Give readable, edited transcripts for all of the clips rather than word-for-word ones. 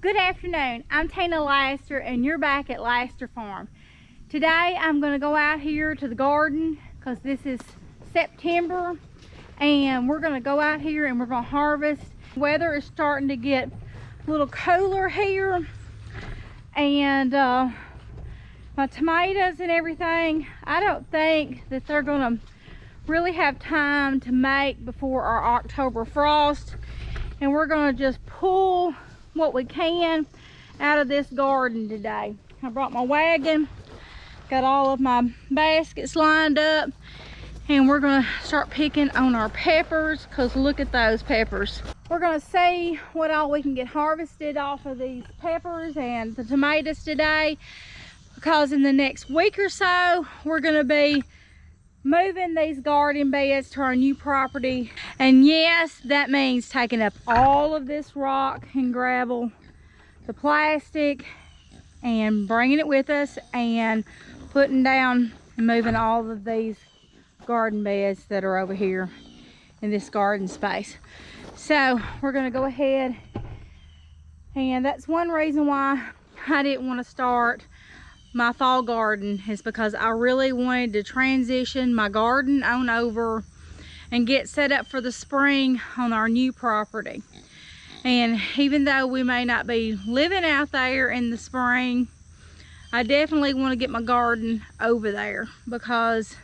Good afternoon, I'm Tina Laster and you're back at Laster Farm. Today I'm going to go out here to the garden because this is September and we're going to go out here and we're going to harvest. Weather is starting to get a little cooler here, and my tomatoes and everything, I don't think that they're going to really have time to make before our October frost, and we're going to just pull what we can out of this garden today. I brought my wagon, got all of my baskets lined up, and we're going to start picking on our peppers because look at those peppers. We're going to see what all we can get harvested off of these peppers and the tomatoes today, because in the next week or so we're going to be moving these garden beds to our new property. And yes, that means taking up all of this rock and gravel, the plastic, and bringing it with us and putting down and moving all of these garden beds that are over here in this garden space. So we're going to go ahead, and that's one reason why I didn't want to start my fall garden, is because I really wanted to transition my garden on over and get set up for the spring on our new property. And even though we may not be living out there in the spring, I definitely want to get my garden over there, because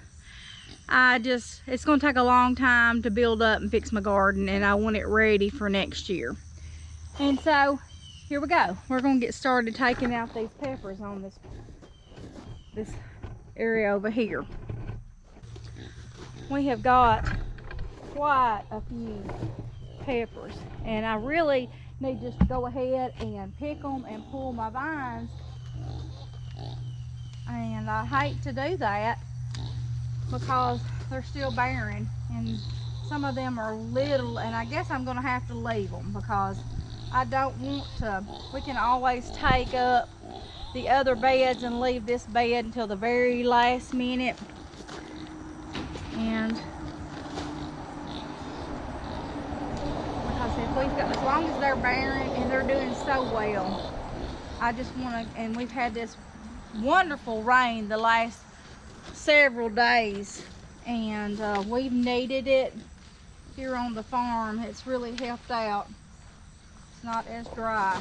it's going to take a long time to build up and fix my garden, and I want it ready for next year. And so here we go. We're going to get started taking out these peppers on this area over here. We have got quite a few peppers, and I really need just to go ahead and pick them and pull my vines, and I hate to do that because they're still bearing, and some of them are little, and I guess I'm gonna have to leave them because I don't want to. We can always take up the other beds and leave this bed until the very last minute. And because if we've got, as long as they're bearing and they're doing so well, I just want to. And we've had this wonderful rain the last several days, and we've needed it here on the farm. It's really helped out. It's not as dry.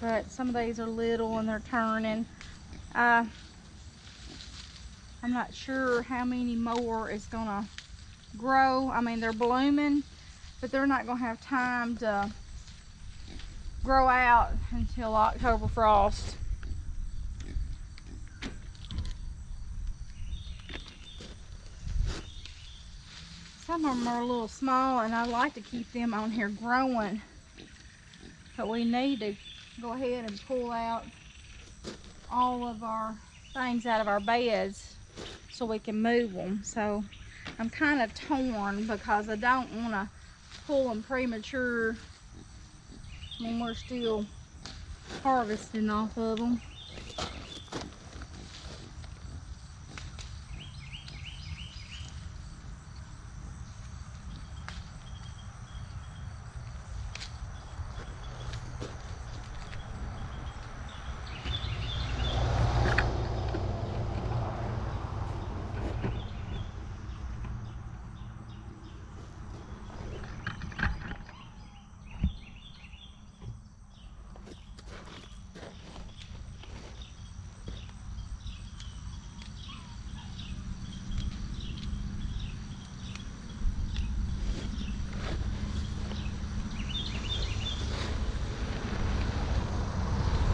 But some of these are little and they're turning. I'm not sure how many more is gonna grow. I mean, they're blooming, but they're not gonna have time to grow out until October frost. Some of them are a little small, and I like to keep them on here growing, but we need to go ahead and pull out all of our things out of our beds so we can move them. So I'm kind of torn because I don't want to pull them premature when we're still harvesting off of them.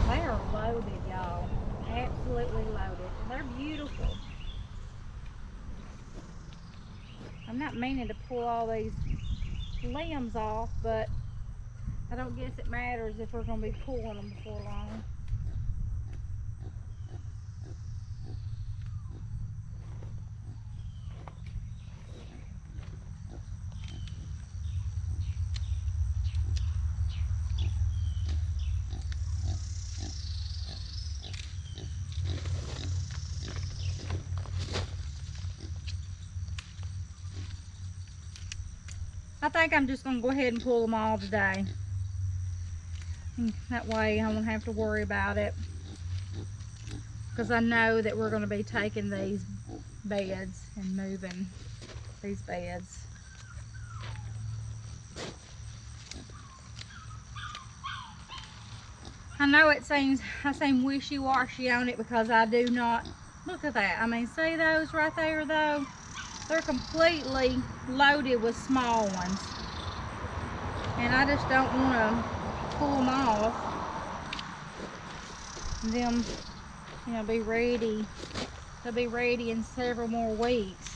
They are loaded, y'all. Absolutely loaded. And they're beautiful. I'm not meaning to pull all these limbs off, but I don't guess it matters if we're going to be pulling them before long. I think I'm just gonna go ahead and pull them all today. And that way I won't have to worry about it. Because I know that we're gonna be taking these beds and moving these beds. I know I seem wishy-washy on it because I do not, look at that. I mean, see those right there though? They're completely loaded with small ones. And I just don't want to pull them off. And them, you know, be ready. They'll be ready in several more weeks.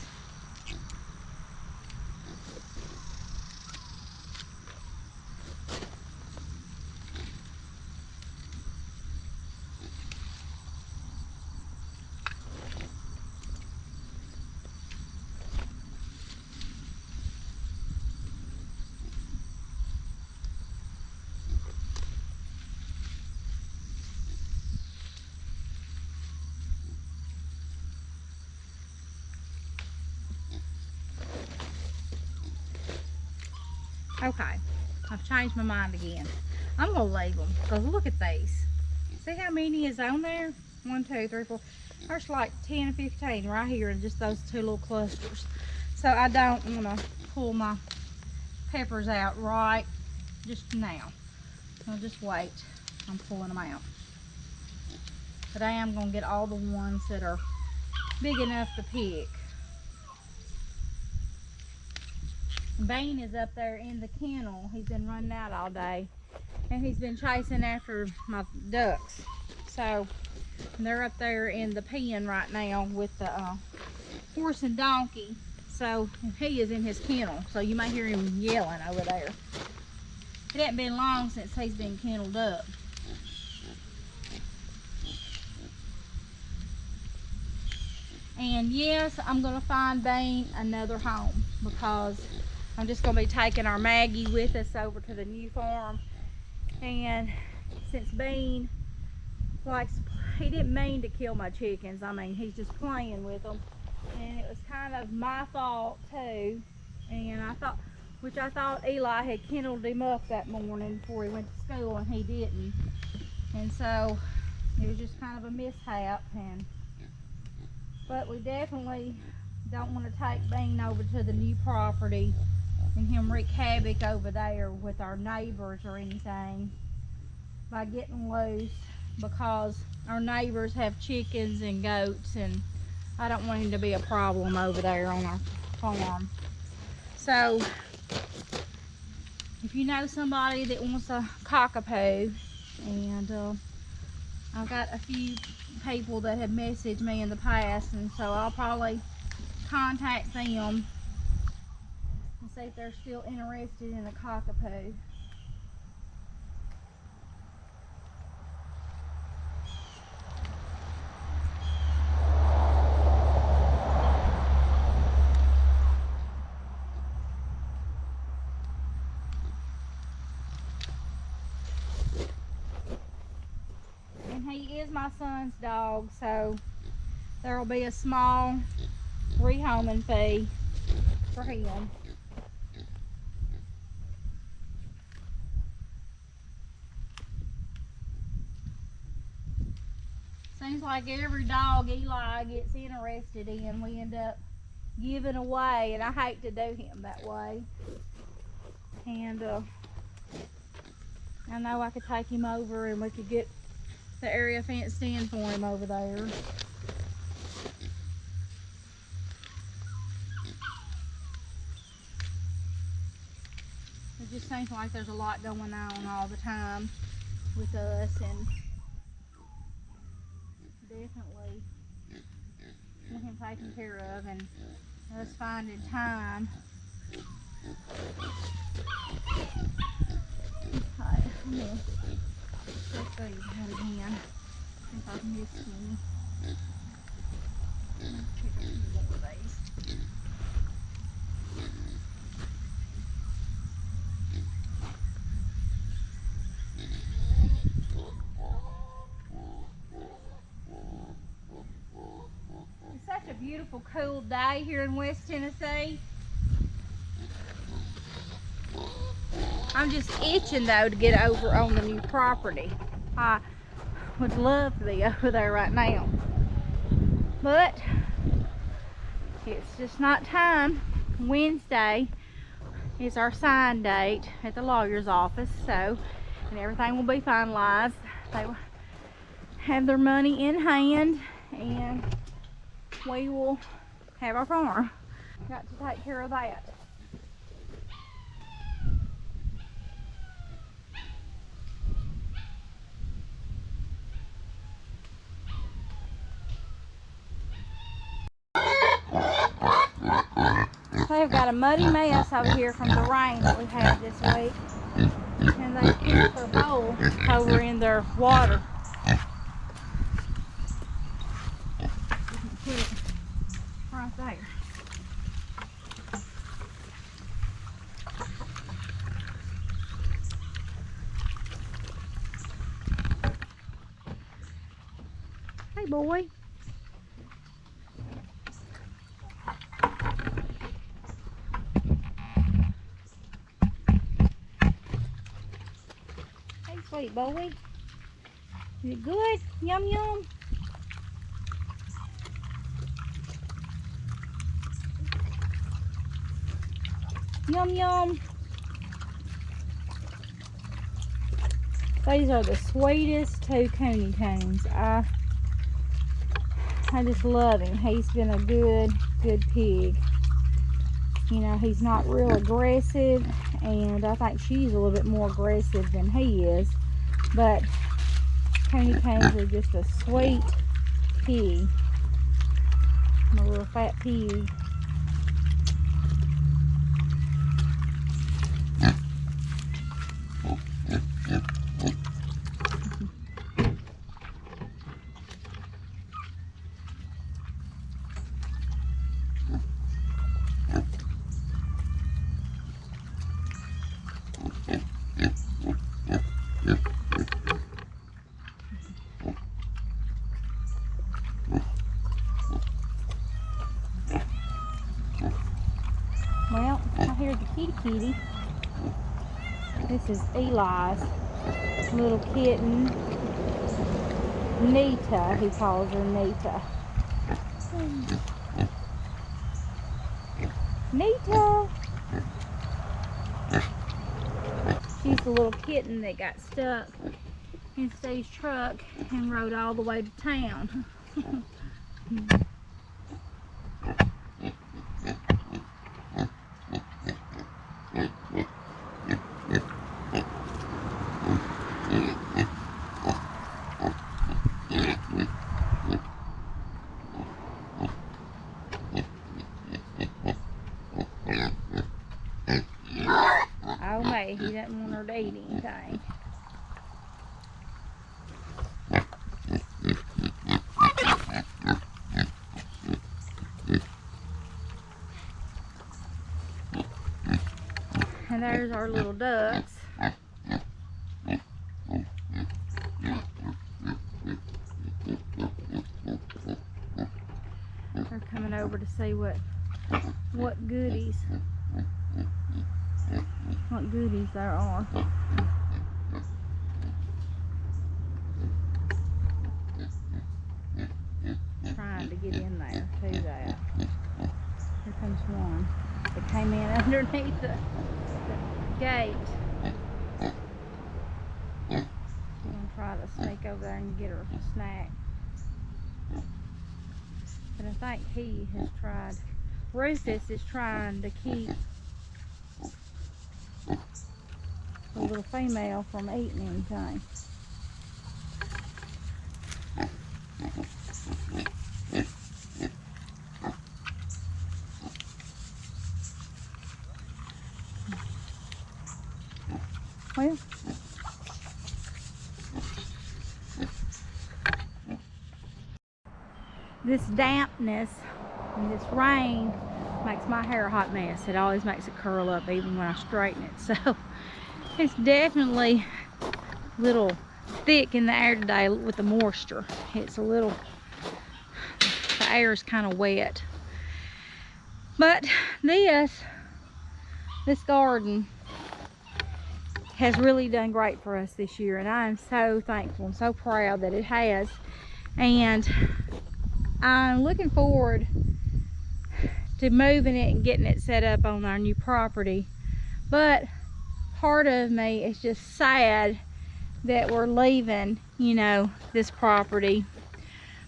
Okay, I've changed my mind again. I'm gonna leave them because look at these. See how many is on there? 1, 2, 3, 4. There's like 10 or 15 right here in just those 2 little clusters. So I don't want to pull my peppers out right just now. I'll just wait. I'm pulling them out. But I am gonna get all the ones that are big enough to pick. Bane is up there in the kennel. He's been running out all day. And he's been chasing after my ducks. So they're up there in the pen right now with the horse and donkey. So he is in his kennel. So you may hear him yelling over there. It hasn't been long since he's been kenneled up. And yes, I'm going to find Bane another home because I'm just going to be taking our Maggie with us over to the new farm. And since Bean likes, he didn't mean to kill my chickens. I mean, he's just playing with them. And it was kind of my fault too. And I thought Eli had kenneled him up that morning before he went to school, and he didn't. And so it was just kind of a mishap. But we definitely don't want to take Bean over to the new property and him wreak havoc over there with our neighbors or anything by getting loose, because our neighbors have chickens and goats, and I don't want him to be a problem over there on our farm. So if you know somebody that wants a cockapoo, and I've got a few people that have messaged me in the past, and so I'll probably contact them and see if they're still interested in a cockapoo. And he is my son's dog, so there will be a small rehoming fee for him. Seems like every dog Eli gets interested in, we end up giving away, and I hate to do him that way. And I know I could take him over and we could get the area fenced in for him over there. It just seems like there's a lot going on all the time with us, and definitely want him taken care of and us finding time. Okay, I'm gonna check these out again. See if I can miss any. Check a few more of these. It's such a beautiful, cool day here in West Tennessee. I'm just itching though to get over on the new property. I would love to be over there right now, but it's just not time. Wednesday is our sign date at the lawyer's office, so, and everything will be finalized. They will have their money in hand and we will have our farm. Got to take care of that. They've got a muddy mess over here from the rain that we've had this week. And they put their bowl over in their water. You can put it right there. Hey, boy. Hey, sweet boy. Is it good? Yum, yum. Yum, yum. These are the sweetest two Cooney Coons. I just love him. He's been a good pig. You know, he's not real aggressive, and I think she's a little bit more aggressive than he is. But Cooney Coons are just a sweet pig. A little fat pig. Well, here's the kitty. This is Eli's little kitten, Nita. He calls her Nita. Nita! She's the little kitten that got stuck in Steve's truck and rode all the way to town. Oh, May, he doesn't want her to eat anything. And there's our little ducks. They're coming over to see what goodies there are. Trying to get in there to that. Here comes one. It came in underneath the gate. I'm gonna try to sneak over there and get her a snack. But I think he has tried. Rufus is trying to keep the little female from eating anything. Well, this dampness and this rain makes my hair a hot mess. It always makes it curl up even when I straighten it. So it's definitely a little thick in the air today with the moisture. It's a little, the air is kind of wet. But this garden has really done great for us this year, and I am so thankful and so proud that it has. And I'm looking forward to moving it and getting it set up on our new property. But part of me is just sad that we're leaving, you know, this property.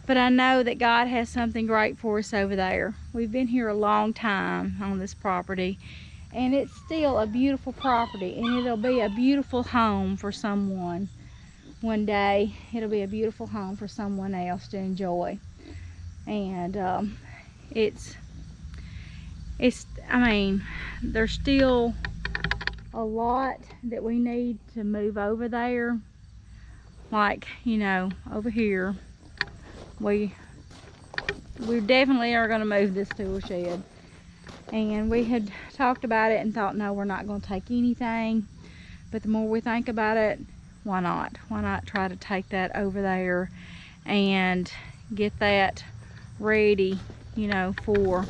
But I know that God has something great for us over there. We've been here a long time on this property, and it's still a beautiful property, and it'll be a beautiful home for someone. One day it'll be a beautiful home for someone else to enjoy. And I mean, there's still a lot that we need to move over there. Like, you know, over here, we definitely are going to move this tool shed. And we had talked about it and thought, no, we're not going to take anything. But the more we think about it, why not? Why not try to take that over there and get that ready, you know, for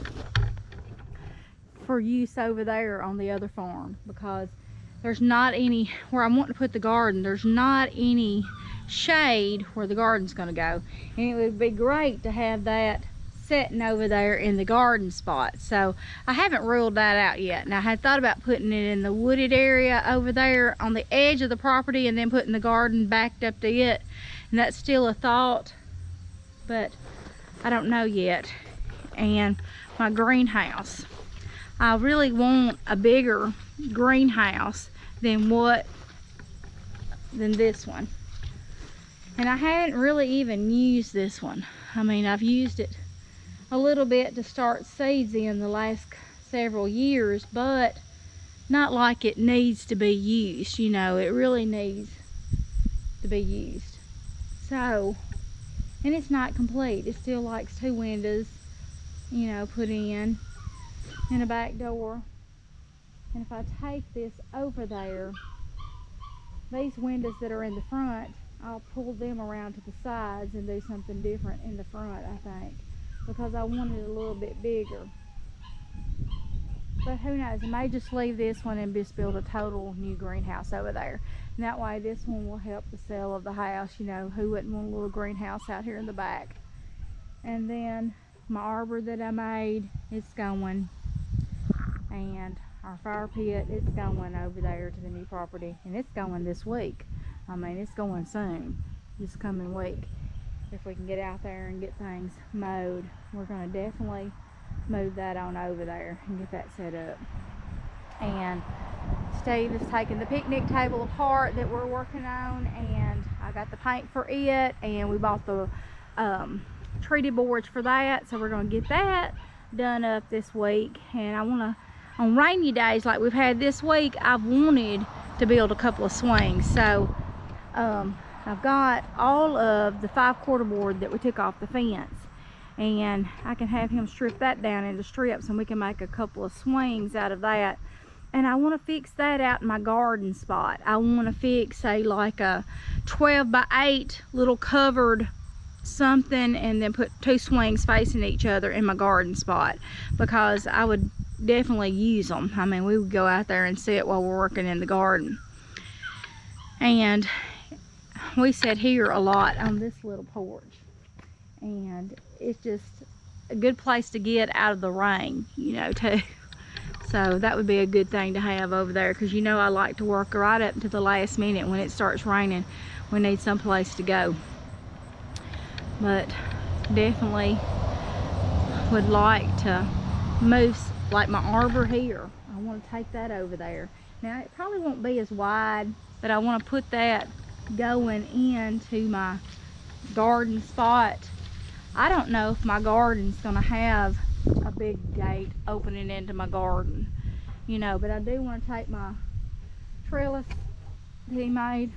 use over there on the other farm. Because there's not any, where I want to put the garden, there's not any shade where the garden's going to go. And it would be great to have that sitting over there in the garden spot. So I haven't ruled that out yet. Now I had thought about putting it in the wooded area over there on the edge of the property, and then putting the garden backed up to it. And that's still a thought, but I don't know yet. And my greenhouse, I really want a bigger greenhouse than this one. And I hadn't really even used this one. I mean, I've used it a little bit to start seeds in the last several years, but not like it needs to be used. You know, it really needs to be used. So, and it's not complete. It still likes 2 windows, you know, put in, and a back door. And if I take this over there, these windows that are in the front, I'll pull them around to the sides and do something different in the front, I think, because I want it a little bit bigger. But who knows, I may just leave this one and just build a total new greenhouse over there. And that way this one will help the sale of the house. You know, who wouldn't want a little greenhouse out here in the back? And then my arbor that I made, it's going. And our fire pit, it's going over there to the new property. And it's going this week. I mean, it's going soon, this coming week. If we can get out there and get things mowed, we're going to definitely move that on over there and get that set up. And Steve is taking the picnic table apart that we're working on, and I got the paint for it, and we bought the treated boards for that, so we're going to get that done up this week. And I want to, on rainy days like we've had this week, I've wanted to build a couple of swings. So I've got all of the 5/4 board that we took off the fence, and I can have him strip that down into strips, and we can make a couple of swings out of that. And I want to fix that out in my garden spot. I want to fix, say, like a 12x8 little covered something, and then put 2 swings facing each other in my garden spot, because I would definitely use them. I mean, we would go out there and sit while we're working in the garden. And we sit here a lot on this little porch, and it's just a good place to get out of the rain, you know, too. So that would be a good thing to have over there, because you know I like to work right up to the last minute. When it starts raining, we need some place to go. But definitely would like to move, like my arbor here, I want to take that over there. Now it probably won't be as wide, but I want to put that going into my garden spot. I don't know if my garden's gonna have a big gate opening into my garden, you know, but I do want to take my trellis that he made,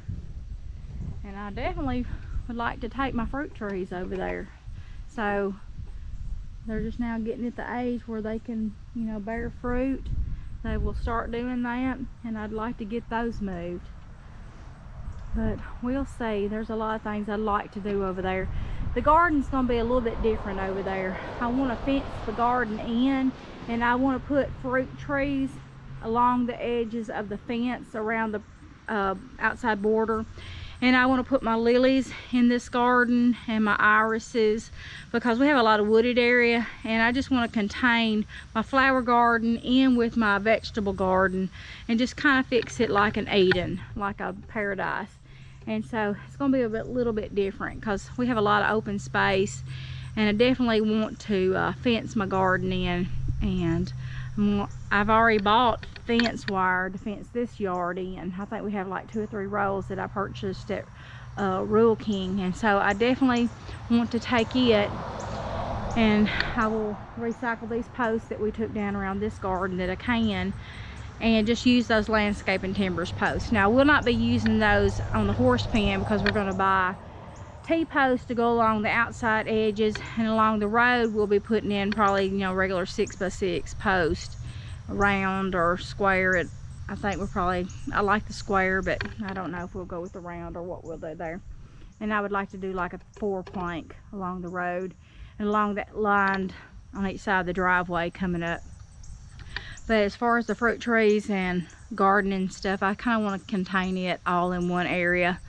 and I definitely would like to take my fruit trees over there. So they're just now getting at the age where they can, you know, bear fruit. They will start doing that, and I'd like to get those moved. But we'll see. There's a lot of things I'd like to do over there. The garden's going to be a little bit different over there. I want to fence the garden in, and I want to put fruit trees along the edges of the fence around the outside border. And I want to put my lilies in this garden and my irises because we have a lot of wooded area, and I just want to contain my flower garden in with my vegetable garden and just kind of fix it like an Eden, like a paradise. And so it's going to be a little bit different because we have a lot of open space, and I definitely want to fence my garden in. And I've already bought fence wire to fence this yard in. I think we have like 2 or 3 rolls that I purchased at Rural King, and so I definitely want to take it, and I will recycle these posts that we took down around this garden that I can, and just use those landscaping timbers posts. Now I will not be using those on the horse pen because we're going to buy T-posts to go along the outside edges, and along the road we'll be putting in probably, you know, regular 6x6 post, round or square. I think I like the square, but I don't know if we'll go with the round or what we'll do there. And I would like to do like a 4 plank along the road and along that line on each side of the driveway coming up. But as far as the fruit trees and gardening stuff, I kind of want to contain it all in one area,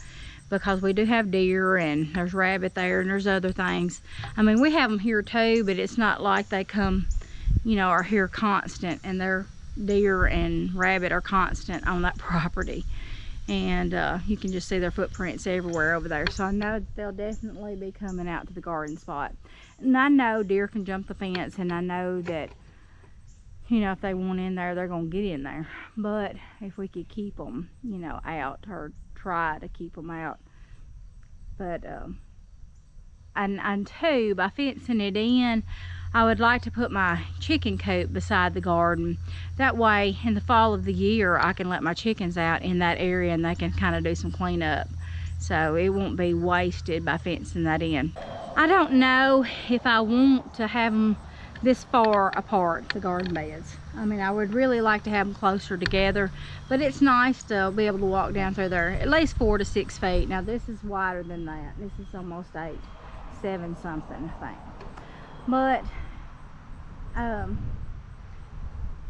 because we do have deer and there's rabbit there and there's other things. I mean, we have them here too, but it's not like they come, you know, are here constant, and their deer and rabbit are constant on that property. And you can just see their footprints everywhere over there. So I know they'll definitely be coming out to the garden spot. And I know deer can jump the fence, and I know that, you know, if they want in there, they're gonna get in there. But if we could keep them, you know, out, or try to keep them out. But and two, by fencing it in, I would like to put my chicken coop beside the garden. That way in the fall of the year I can let my chickens out in that area, and they can kind of do some cleanup, so it won't be wasted by fencing that in. I don't know if I want to have them this far apart, the garden beds. I mean, I would really like to have them closer together, but it's nice to be able to walk down through there at least 4 to 6 feet. Now this is wider than that. This is almost 8, 7 something, I think. But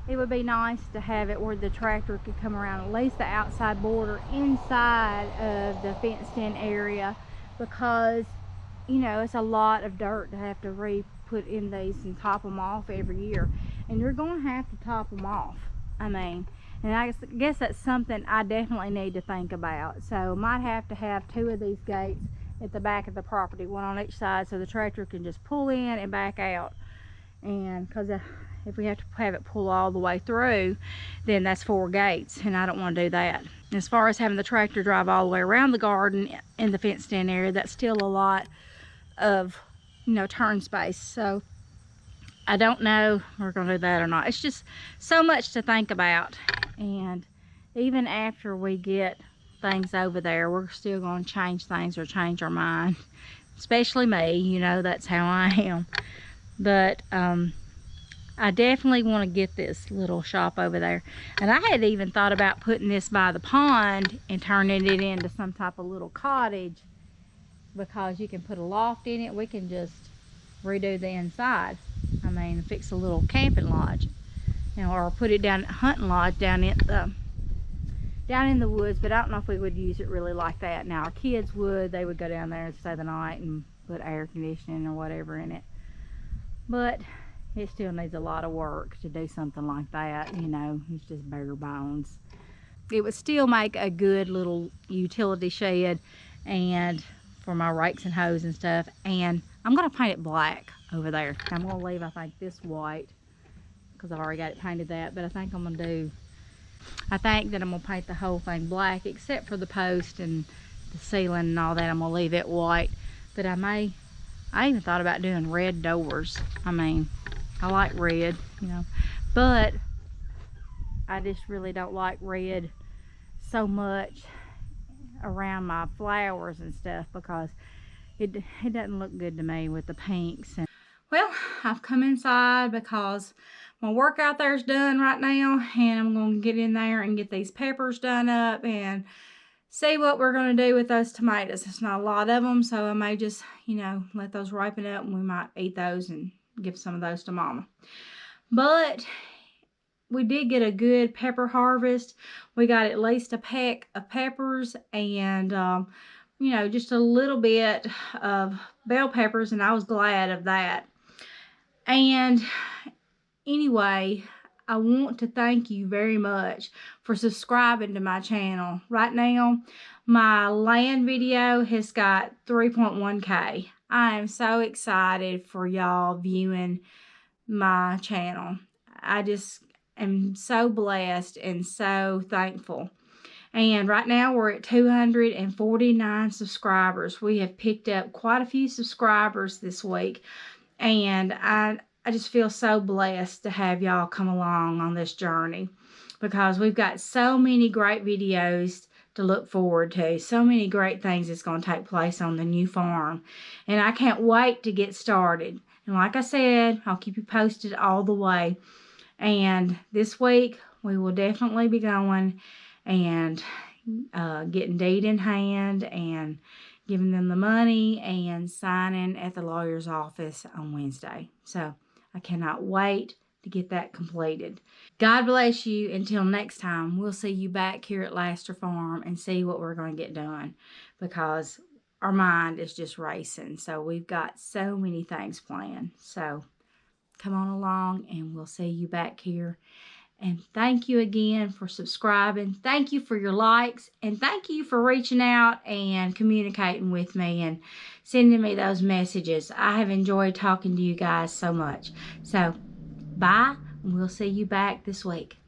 it would be nice to have it where the tractor could come around at least the outside border inside of the fenced in area, because, you know, it's a lot of dirt to have to put in these and top them off every year, and you're going to have to top them off. I mean, and I guess that's something I definitely need to think about. So might have to have 2 of these gates at the back of the property, 1 on each side, so the tractor can just pull in and back out. And because if we have to have it pull all the way through, then that's 4 gates, and I don't want to do that. As far as having the tractor drive all the way around the garden in the fenced in area, that's still a lot of, you know, turn space. So I don't know if we're gonna do that or not. It's just so much to think about, and even after we get things over there, we're still going to change things or change our mind, especially me. You know, that's how I am. But I definitely want to get this little shop over there, and I had even thought about putting this by the pond and turning it into some type of little cottage, because you can put a loft in it. We can just redo the inside. I mean, fix a little camping lodge, you know, or put it down at hunting lodge down in the woods. But I don't know if we would use it really like that. Now our kids would. They would go down there and stay the night and put air conditioning or whatever in it. But it still needs a lot of work to do something like that. You know, it's just bare bones. It would still make a good little utility shed, and for my rakes and hoes and stuff. And I'm going to paint it black over there. I'm going to leave, I think, this white, because I've already got it painted that. But I think I'm going to paint the whole thing black, except for the post and the ceiling and all that. I'm going to leave it white. But I even thought about doing red doors. I mean, I like red, you know, but I just really don't like red so much around my flowers and stuff, because it doesn't look good to me with the pinks. And well, I've come inside because my work out there is done right now, and I'm going to get in there and get these peppers done up and see what we're going to do with those tomatoes. It's not a lot of them, so I may just, you know, let those ripen up, and we might eat those and give some of those to Mama. But we did get a good pepper harvest. We got at least a peck of peppers and, you know, just a little bit of bell peppers, and I was glad of that. And anyway, I want to thank you very much for subscribing to my channel. Right now, my land video has got 3.1K. I am so excited for y'all viewing my channel. I just am so blessed and so thankful. And right now we're at 249 subscribers. We have picked up quite a few subscribers this week, and I just feel so blessed to have y'all come along on this journey, because we've got so many great videos to look forward to, so many great things that's going to take place on the new farm, and I can't wait to get started. And like I said, I'll keep you posted all the way. And this week we will definitely be going and getting deed in hand and giving them the money and signing at the lawyer's office on Wednesday. So I cannot wait to get that completed. God bless you. Until next time, we'll see you back here at Laster Farm and see what we're going to get done, because our mind is just racing. So we've got so many things planned. So come on along and we'll see you back here. And thank you again for subscribing. Thank you for your likes. And thank you for reaching out and communicating with me and sending me those messages. I have enjoyed talking to you guys so much. So, bye. And we'll see you back this week.